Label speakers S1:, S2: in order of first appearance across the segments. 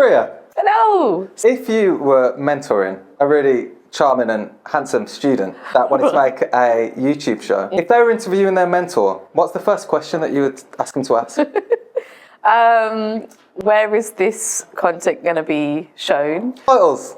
S1: Priya.
S2: Hello.
S1: If you were mentoring a really charming and handsome student that wanted to make a YouTube show, if they were interviewing their mentor, what's the first question that you would ask them to ask?
S2: Where is this content going to be shown?
S1: Titles.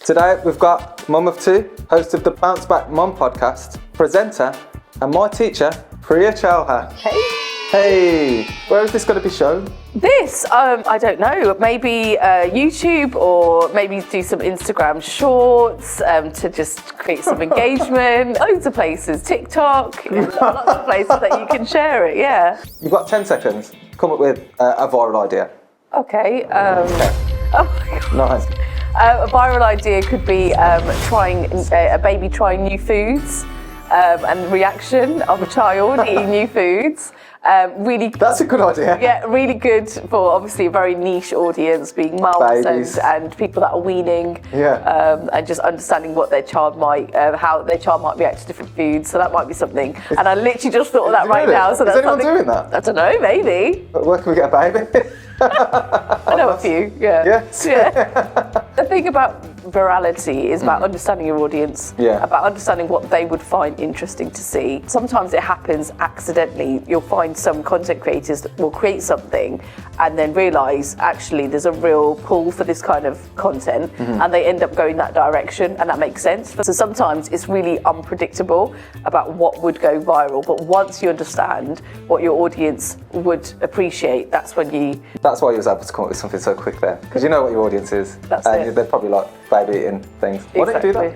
S1: Today we've got Mum of Two, host of the Bounce Back Mum podcast, presenter, and my teacher, Priya Chauhan.
S2: Hey.
S1: Hey, where is this going to be shown?
S2: This, I don't know, maybe YouTube or maybe do some Instagram shorts to just create some engagement. Loads of places, TikTok, lots of places that you can share it, yeah.
S1: You've got 10 seconds. Come up with a viral idea.
S2: Okay. Oh my God.
S1: Nice.
S2: A viral idea could be a baby trying new foods and the reaction of a child eating new foods.
S1: That's a good idea.
S2: Yeah, really good for obviously a very niche audience, being mums and people that are weaning.
S1: Yeah.
S2: And just understanding what their child might, how their child might react to different foods. So that might be something. And I literally just thought of that right now. So
S1: is
S2: that's
S1: anyone
S2: something,
S1: doing that?
S2: I don't know, maybe.
S1: But where can we get a baby?
S2: I know a few. Yeah.
S1: Yes.
S2: Yeah. The thing about virality is about understanding your audience, about understanding what they would find interesting to see. Sometimes it happens accidentally. You'll find some content creators that will create something and then realise actually there's a real pull for this kind of content and they end up going that direction, and that makes sense. So sometimes it's really unpredictable about what would go viral, but once you understand what your audience would appreciate, that's when you...
S1: That's why you was able to come up with something so quick there, because you know what your audience is.
S2: That's
S1: and
S2: it.
S1: They're probably like baby eating things. Why don't you do that?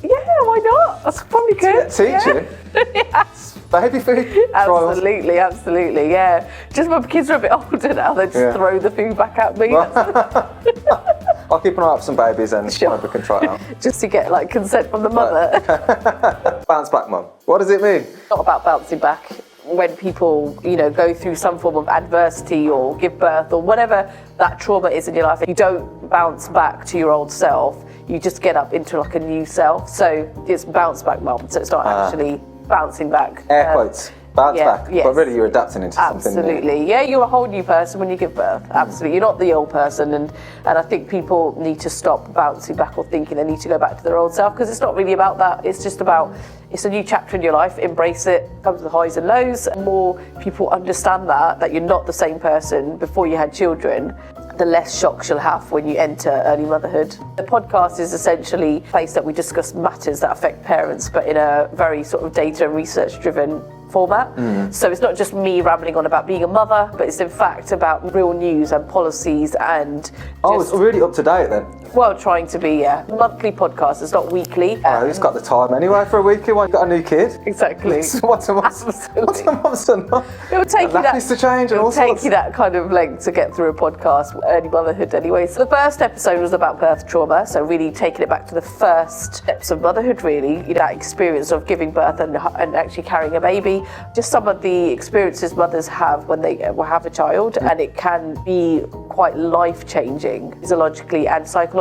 S2: Yeah, why not? That's probably good.
S1: Teach you.
S2: Yeah.
S1: Baby food.
S2: Absolutely, yeah. Just when kids are a bit older now, they just throw the food back at me.
S1: I'll keep an eye out for some babies and maybe we can try it out.
S2: Just to get like consent from the mother.
S1: Bounce back, Mum. What does it mean?
S2: It's not about bouncing back. When people, go through some form of adversity or give birth or whatever that trauma is in your life, you don't bounce back to your old self. You just get up into like a new self. So it's bounce back, Mum. So it's not actually bouncing back.
S1: Air quotes. Bounce back.
S2: Yes.
S1: But really you're adapting into something new.
S2: Absolutely. Yeah, you're a whole new person when you give birth. Absolutely. You're not the old person. And I think people need to stop bouncing back or thinking they need to go back to their old self, because it's not really about that. It's just about, it's a new chapter in your life. Embrace it. Comes with highs and lows. The more people understand that you're not the same person before you had children, the less shocks you'll have when you enter early motherhood. The podcast is essentially a place that we discuss matters that affect parents, but in a very sort of data and research driven format. So it's not just me rambling on about being a mother, but it's in fact about real news and policies and
S1: it's really up to date then.
S2: Well, trying to be, monthly podcast. It's not weekly.
S1: Who's got the time anyway for a weekly one? You've got a new kid.
S2: Exactly.
S1: What's a month?
S2: It'll take you that.
S1: Needs to change.
S2: It'll take you that kind of length to get through a podcast, early motherhood anyway. So the first episode was about birth trauma. So really taking it back to the first steps of motherhood, really. That experience of giving birth and actually carrying a baby. Just some of the experiences mothers have when they have a child, and it can be quite life-changing, physiologically and psychologically.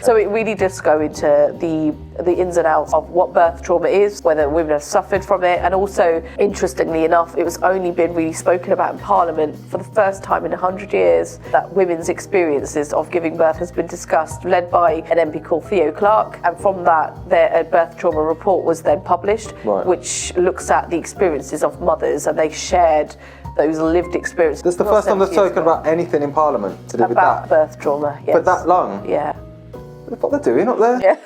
S2: So it really does go into the ins and outs of what birth trauma is, whether women have suffered from it, and also, interestingly enough, it was only been really spoken about in Parliament for the first time in 100 years that women's experiences of giving birth has been discussed, led by an MP called Theo Clark, and from that, their birth trauma report was then published, which looks at the experiences of mothers, and they shared those lived experiences.
S1: This is the first time they've spoken about anything in Parliament to do with that?
S2: About birth trauma, yes.
S1: But that long?
S2: Yeah.
S1: What they're doing up there?
S2: Yeah.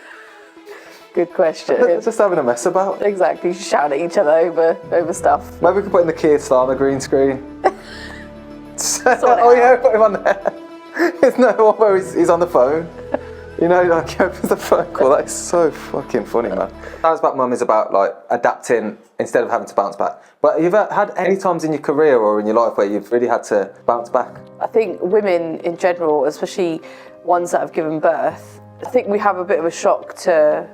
S2: Good question.
S1: They're just having a mess about.
S2: Exactly, shouting at each other over stuff.
S1: Maybe we could put in the kid star on the green screen. Put him on there. There's no one where he's on the phone. He opens the phone call. That is so fucking funny, man. Bounce Back Mum is about like adapting instead of having to bounce back. But have you ever had any times in your career or in your life where you've really had to bounce back?
S2: I think women in general, especially ones that have given birth, I think we have a bit of a shock to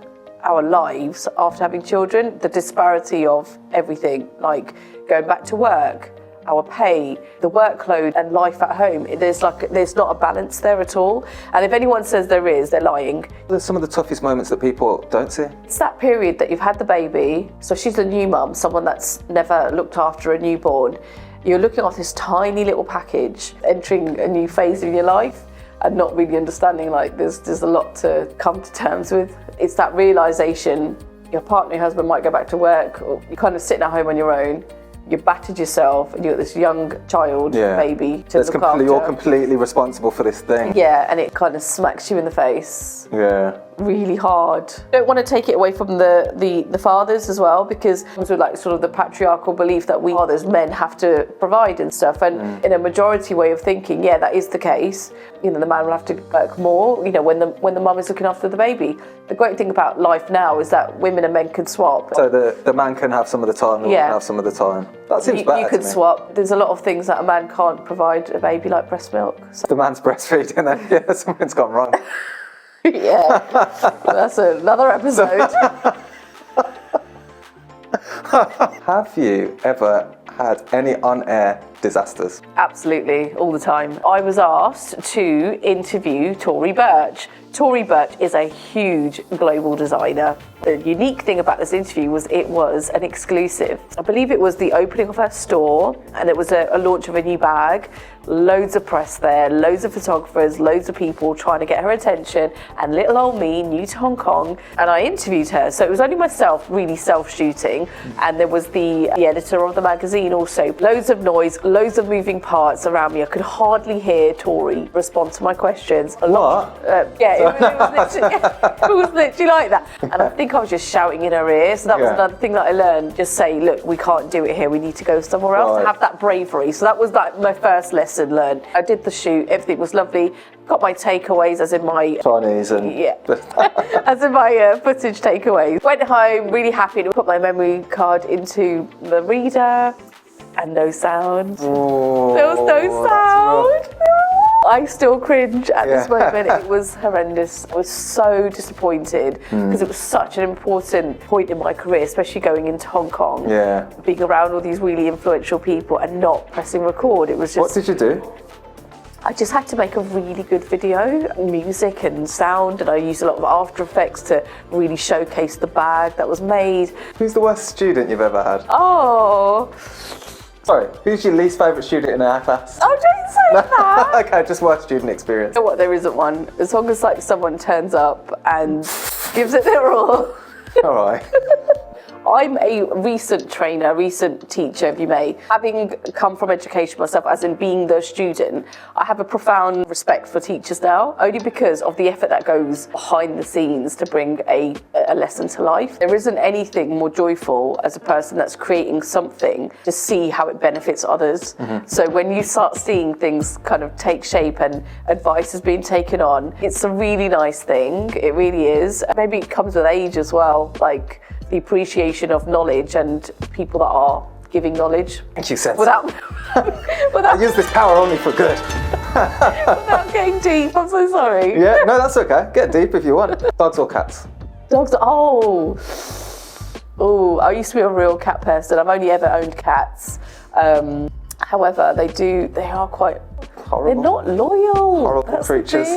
S2: our lives after having children. The disparity of everything, like going back to work, our pay, the workload and life at home. There's not a balance there at all. And if anyone says there is, they're lying.
S1: There's some of the toughest moments that people don't see.
S2: It's that period that you've had the baby, so she's a new mum, someone that's never looked after a newborn. You're looking at this tiny little package, entering a new phase of your life and not really understanding, like, there's a lot to come to terms with. It's that realisation, your partner, your husband might go back to work, or you're kind of sitting at home on your own, you've battered yourself, and you've got this young child, baby, to look after.
S1: You're completely responsible for this thing.
S2: Yeah, and it kind of smacks you in the face.
S1: Yeah.
S2: Really hard. Don't want to take it away from the fathers as well, because it comes with like sort of the patriarchal belief that we fathers, men, have to provide and stuff. And in a majority way of thinking, yeah, that is the case. You know, the man will have to work more, you know, when the mum is looking after the baby. The great thing about life now is that women and men can swap.
S1: So the man can have some of the time, the woman can have some of the time. That seems better. You
S2: can swap. There's a lot of things that a man can't provide a baby, like breast milk. So.
S1: The man's breastfeeding, then yeah, something's gone wrong.
S2: Yeah, that's another episode.
S1: Have you ever had any on-air disasters?
S2: Absolutely, all the time. I was asked to interview Tory Burch. Tory Burch is a huge global designer. The unique thing about this interview was it was an exclusive. I believe it was the opening of her store, and it was a launch of a new bag. Loads of press there, loads of photographers, loads of people trying to get her attention, and little old me, new to Hong Kong, and I interviewed her. So it was only myself, really self-shooting, and there was the editor of the magazine also. Loads of noise, loads of moving parts around me. I could hardly hear Tori respond to my questions.
S1: A lot?
S2: Yeah, it was literally like that. And I think I was just shouting in her ear. So that was another thing that I learned. Just say, look, we can't do it here. We need to go somewhere else. To have that bravery. So that was like my first lesson learned. I did the shoot. Everything was lovely. Got my takeaways, as in my
S1: Chinese and
S2: as in my footage takeaways. Went home really happy to put my memory card into the reader, and no sound.
S1: Oh,
S2: there was no sound. I still cringe at this moment. It was horrendous. I was so disappointed because it was such an important point in my career, especially going into Hong Kong.
S1: Yeah.
S2: Being around all these really influential people and not pressing record. It was just.
S1: What did you do?
S2: I just had to make a really good video, music and sound, and I used a lot of After Effects to really showcase the bag that was made.
S1: Who's the worst student you've ever had?
S2: Oh.
S1: Sorry, who's your least favourite student in our class?
S2: Oh, don't say that!
S1: Okay, just worst student experience.
S2: You know what, there isn't one. As long as like someone turns up and gives it their all.
S1: All right.
S2: I'm a recent trainer, recent teacher, if you may. Having come from education myself, as in being the student, I have a profound respect for teachers now, only because of the effort that goes behind the scenes to bring a lesson to life. There isn't anything more joyful as a person that's creating something to see how it benefits others. So when you start seeing things kind of take shape and advice is being taken on, it's a really nice thing. It really is. Maybe it comes with age as well, like the appreciation of knowledge and people that are giving knowledge.
S1: You said
S2: without
S1: I use this power only for good.
S2: Without getting deep, I'm so sorry.
S1: Yeah, no, that's okay. Get deep if you want. Dogs or cats?
S2: Dogs, oh, I used to be a real cat person. I've only ever owned cats. However, they are quite
S1: horrible.
S2: They're not loyal.
S1: Horrible
S2: That's
S1: creatures.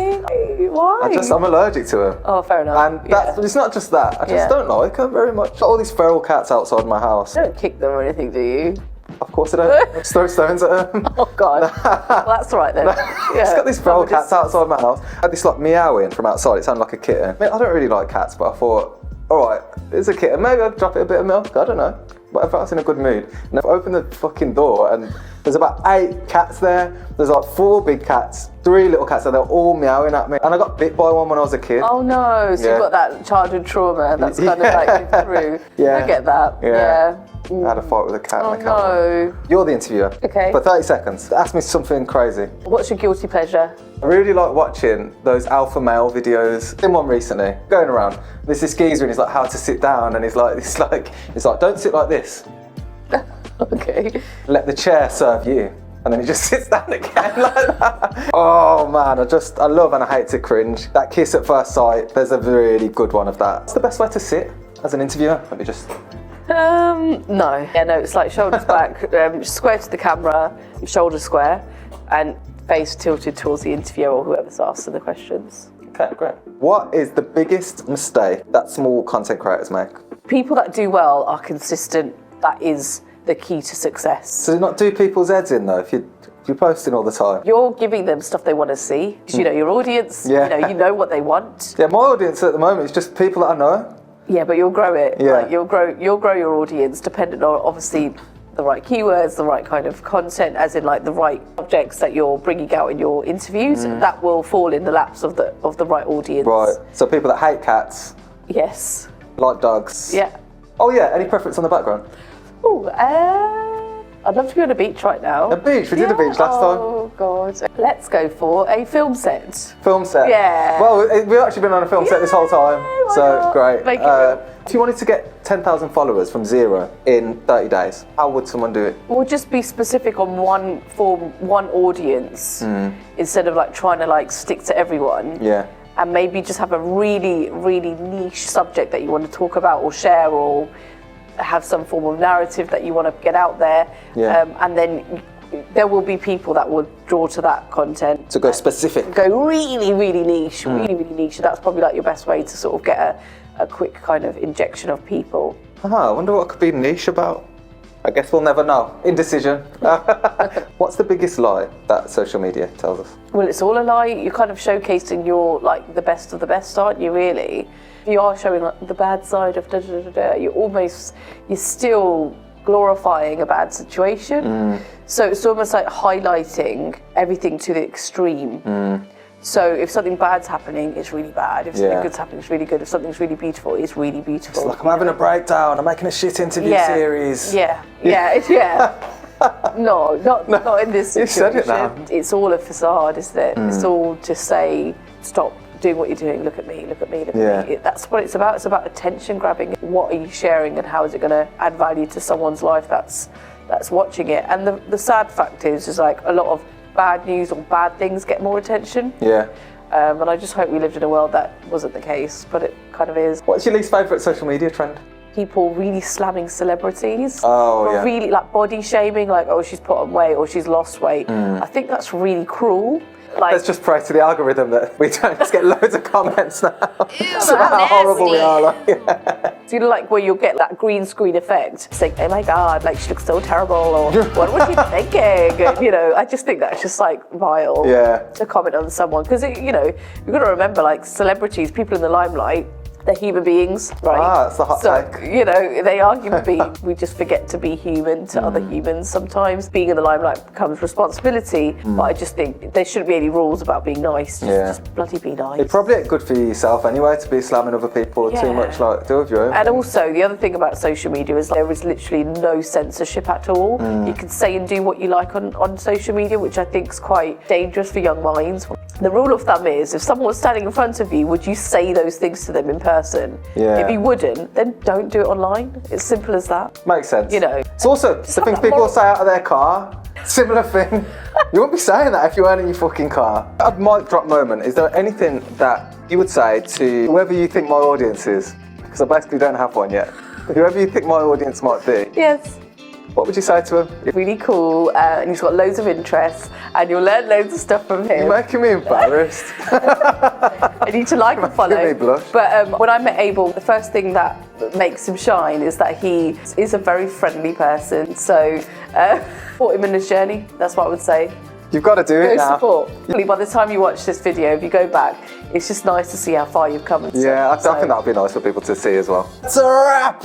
S2: Why?
S1: I'm allergic to them.
S2: Oh, fair enough.
S1: And it's not just that. I just don't like them very much. Got all these feral cats outside my house.
S2: You don't kick them or anything, do you?
S1: Of course I don't. Just throw stones at them.
S2: Oh God. Well, that's right then.
S1: It's got these feral cats outside my house. I had this like meowing from outside. It sounded like a kitten. I don't really like cats, but I thought, all right, it's a kitten. Maybe I'll drop it a bit of milk. I don't know. But if I was in a good mood, and I opened the fucking door, and there's about 8 cats there. There's like 4 big cats, 3 little cats, and they're all meowing at me. And I got bit by one when I was a kid.
S2: Oh no! So you've got that childhood trauma that's kind of like through.
S1: Yeah.
S2: I get that. Yeah.
S1: I had a fight with a cat.
S2: Oh
S1: and a cat.
S2: no!
S1: You're the interviewer.
S2: Okay.
S1: For 30 seconds, ask me something crazy.
S2: What's your guilty pleasure?
S1: I really like watching those alpha male videos. In one recently, going around. There's this geezer and he's like, how to sit down, and he's like, don't sit like this.
S2: Okay.
S1: Let the chair serve you. And then he just sits down again like that. Oh man, I love and I hate to cringe. That kiss at first sight, there's a really good one of that. What's the best way to sit as an interviewer? Let me just...
S2: No. Yeah, no, it's like shoulders back, square to the camera, shoulders square, and face tilted towards the interviewer or whoever's asking the questions.
S1: Okay, great. What is the biggest mistake that small content creators make?
S2: People that do well are consistent. That is the key to success.
S1: So not do people's heads in though, if you're posting all the time.
S2: You're giving them stuff they want to see. You know your audience, you know what they want.
S1: Yeah, my audience at the moment is just people that I know.
S2: Yeah, but you'll grow it.
S1: Yeah.
S2: Like, you'll grow your audience dependent on obviously the right keywords, the right kind of content, as in like the right objects that you're bringing out in your interviews. That will fall in the laps of the right audience.
S1: Right. So people that hate cats,
S2: Yes.
S1: like dogs.
S2: Yeah.
S1: Oh yeah, any preference on the background?
S2: Oh, I'd love to be on a beach right now.
S1: A beach, we did a beach last time.
S2: Oh God. Let's go for a film set.
S1: Film set.
S2: Yeah.
S1: Well, we've actually been on a film set this whole time,
S2: why
S1: so
S2: not?
S1: great.
S2: Make it real.
S1: If you wanted to get 10,000 followers from 0 in 30 days, how would someone do it?
S2: We'll just be specific on one form, one audience, instead of like trying to like stick to everyone.
S1: Yeah.
S2: And maybe just have a really, really niche subject that you want to talk about or share, or have some form of narrative that you want to get out there.
S1: Yeah.
S2: And then there will be people that will draw to that content.
S1: To go specific.
S2: Go really, really niche, really, really niche. That's probably like your best way to sort of get a quick kind of injection of people.
S1: I wonder what could be niche about. I guess we'll never know. Indecision. What's the biggest lie that social media tells us?
S2: Well, it's all a lie. You're kind of showcasing your like the best of the best, aren't you? Really, if you are showing like the bad side of you're still glorifying a bad situation. So it's almost like highlighting everything to the extreme. So if something bad's happening, it's really bad. If something good's happening, it's really good. If something's really beautiful, it's really beautiful.
S1: It's like I'm having a breakdown. I'm making a shit interview series.
S2: Yeah. No, not in this situation.
S1: You said it now.
S2: It's all a facade, isn't it? It's all to say, stop doing what you're doing. Look at me. Look at me. Look at me. That's what it's about. It's about attention grabbing. What are you sharing, and how is it going to add value to someone's life that's watching it? And the sad fact is like a lot of bad news or bad things get more attention.
S1: Yeah.
S2: And I just hope we lived in a world that wasn't the case, but it kind of is.
S1: What's your least favourite social media trend?
S2: People really slamming celebrities.
S1: Oh, yeah.
S2: Really like body shaming, like, oh, she's put on weight or she's lost weight. I think that's really cruel. Like,
S1: let's just pray to the algorithm that we don't just get loads of comments now
S3: Ew,
S1: about how horrible we are. Like,
S2: do you know, like where you'll get that green screen effect, saying, oh my God, like she looks so terrible, or what was she thinking? And, you know, I just think that's just like vile to comment on someone. Because, you know, you've got to remember, like celebrities, people in the limelight, they're human beings, right?
S1: That's the hot take.
S2: You know, they are human beings. We just forget to be human to other humans sometimes. Being in the limelight becomes responsibility, but I just think there shouldn't be any rules about being nice. Just bloody be nice.
S1: it's probably good for yourself anyway to be slamming other people too much, like do with your own.
S2: And also, the other thing about social media is there is literally no censorship at all. You can say and do what you like on social media, which I think is quite dangerous for young minds. The rule of thumb is, if someone was standing in front of you, would you say those things to them in person?
S1: Yeah.
S2: If you wouldn't, then don't do it online. It's simple as that.
S1: Makes sense.
S2: You know.
S1: It's also the things people say out of their car. Similar thing. You wouldn't be saying that if you weren't in your fucking car. A mic drop moment. Is there anything that you would say to whoever you think my audience is? Because I basically don't have one yet. Whoever you think my audience might be.
S2: Yes.
S1: What would you say to him?
S2: Really cool, and he's got loads of interests, and you'll learn loads of stuff from him.
S1: You're making me embarrassed.
S2: I need to like and follow.
S1: Give me blush.
S2: But when I met Abel, the first thing that makes him shine is that he is a very friendly person. So, support him in his journey. That's what I would say.
S1: You've got to do it
S2: Go
S1: now.
S2: support. By the time you watch this video, if you go back, it's just nice to see how far you've come.
S1: Yeah, I think that would be nice for people to see as well. It's a wrap!